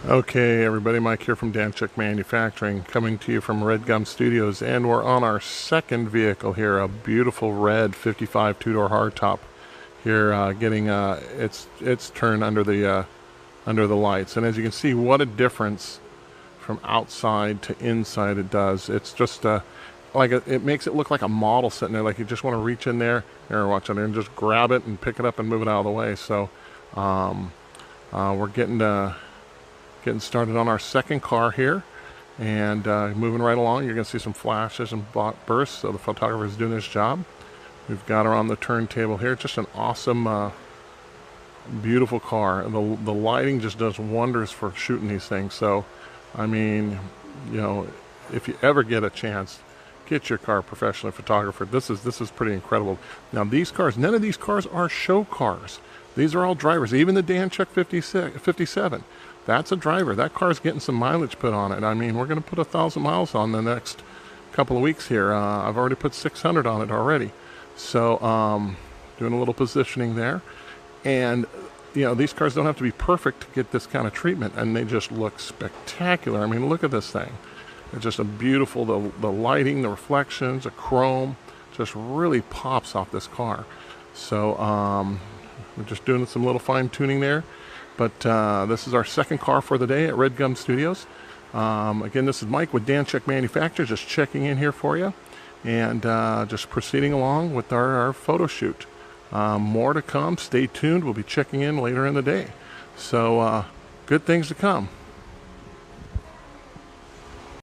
Okay, everybody, Mike here from Danchuk Manufacturing, coming to you from Red Gum Studios, and we're on our second vehicle here, a beautiful red 55 two-door hardtop here, getting its turn under the lights. And as you can see, what a difference from outside to inside it does. It's just it makes it look like a model sitting there, like you just want to reach in there, watch it, and just grab it and pick it up and move it out of the way. So we're getting started on our second car here, and moving right along. You're going to see some flashes and bursts, so the photographer's doing his job. We've got her on the turntable here. Just an awesome, beautiful car. The lighting just does wonders for shooting these things. So, I mean, you know, if you ever get a chance, get your car professionally photographed. This is pretty incredible. Now, these cars, none of these cars are show cars. These are all drivers. Even the Danchuk 57. That's a driver. That car's getting some mileage put on it. I mean, we're going to put 1,000 miles on the next couple of weeks here. I've already put 600 on it already. So, doing a little positioning there. And, you know, these cars don't have to be perfect to get this kind of treatment, and they just look spectacular. I mean, look at this thing. It's just a beautiful, the lighting, the reflections, the chrome, just really pops off this car. So, we're just doing some little fine tuning there. But this is our second car for the day at Red Gum Studios. Again, this is Mike with Danchuk Manufacturing, just checking in here for you, and just proceeding along with our photo shoot. More to come. Stay tuned. We'll be checking in later in the day. So good things to come.